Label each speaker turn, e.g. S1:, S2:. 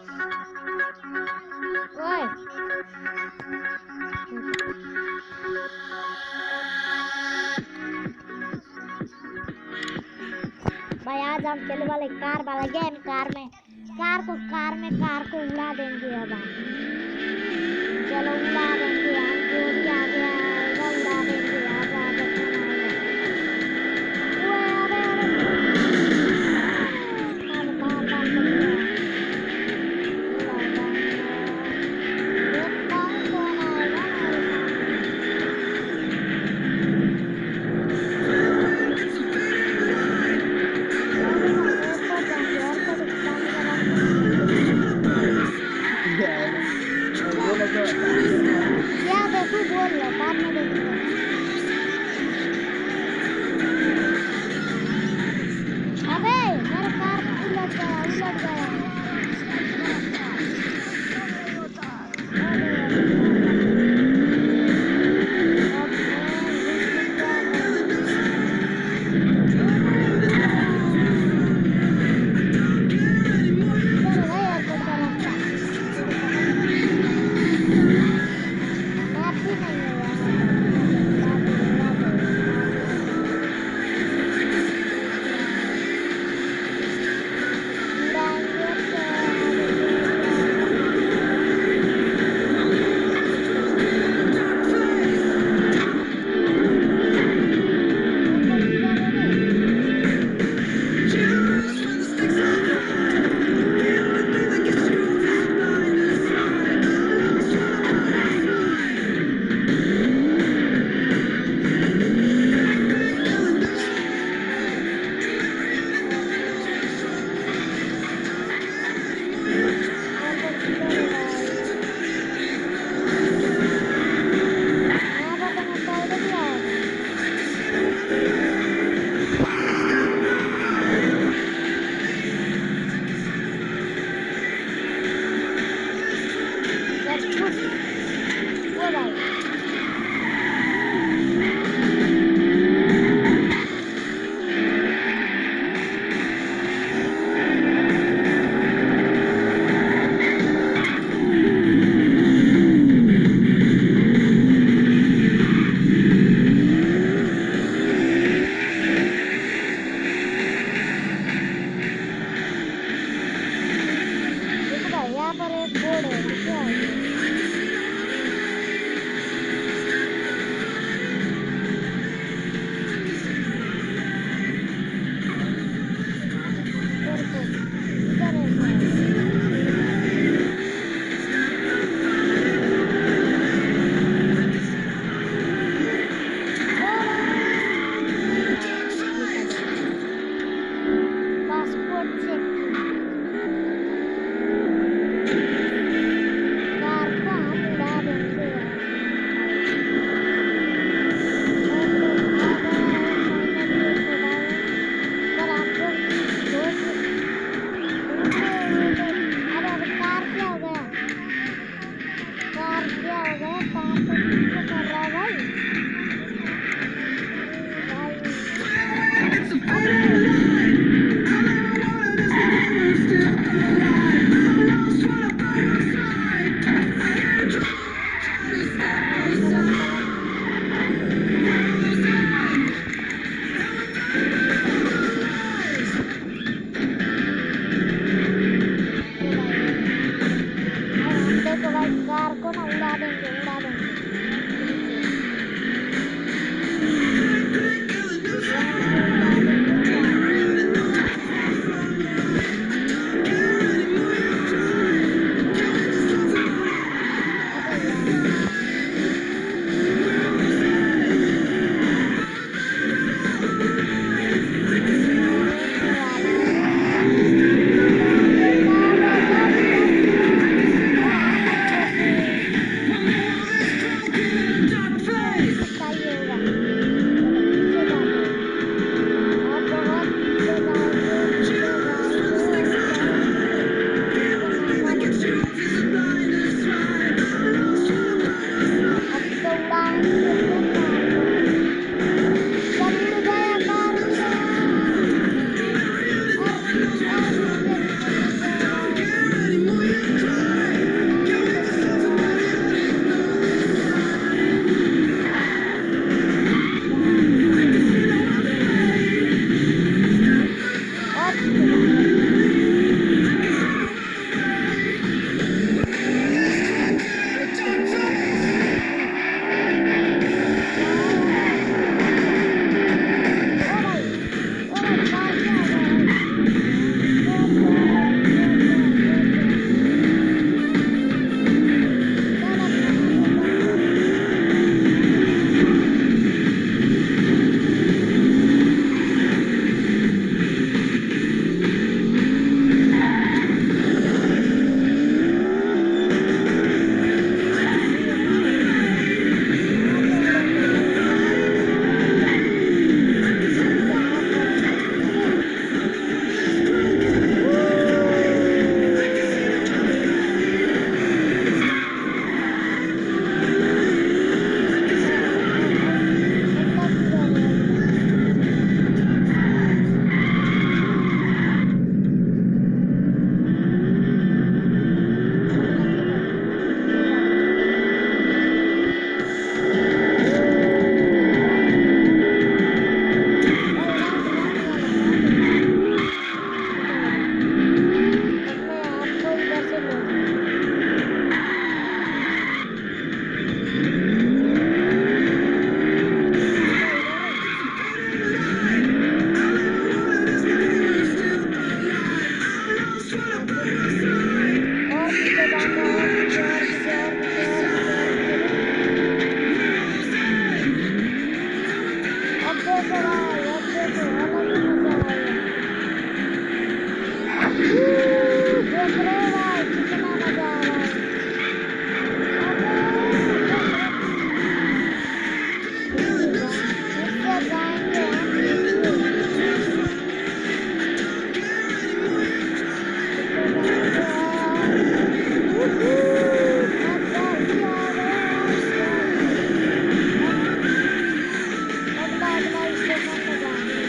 S1: ओए भाई आज हम खेलने वाले कार वाला गेम। कार को उड़ा देंगे अब हम। चलो उड़ा देंगे हम, जो भी आगे आएगा उड़ा देंगे। आजा आजा कौन आएगा? ओए अरे अरे मार मार मार पकड़ो। उड़ा देंगे। देखता हूँ कौन आएगा मेरे सामने। अरे भाई एयरपोर्ट जाएंगे। एयरपोर्ट जाने का रास्ता नहीं है, कुछ नहीं है। क्या क्या देखूं? बोल लो, बाद में देखूंगा। अबे मेरा कार उलट गया, उलट गया। अरे अरे यार, अब मैं जीतूंगा नहीं। किधर है भाई एयरपोर्ट का रास्ता? मुझे तो पता नहीं। मैप भी नहीं है यहाँ पर। चलो उड़ा दो मैप नहीं है तो। उड़ाएंगे तो अब जो भी आएगा खाएंगे। एयरपोर्ट किधर है रे? एयरपोर्ट किधर है भाई? यहाँ पर तो मैं पहले भी आया था। चल छुट। ओ भाई देखो भाई, यहाँ पर एक बोर्ड है, लिखा है ये एयरपोर्ट किधर है शायद। ओ भाई ये क्या देखा? Passport checking. कार को हम उड़ा देंगे भाई। एक आ गया है फाइनली एक उड़ाए। पर हम जो सोच रुको रुको। अरे अरे कार क्या हो गया? कार क्या हो गया? कार तो ठीक से कर रहा है भाई। अरे भाई अरे भोसरे भाई कितना मजा आ रहा है। इससे जाएंगे हम इससे जाएंगे और मजा ही आ गया अगला अगला स्टेशन में जाएंगे।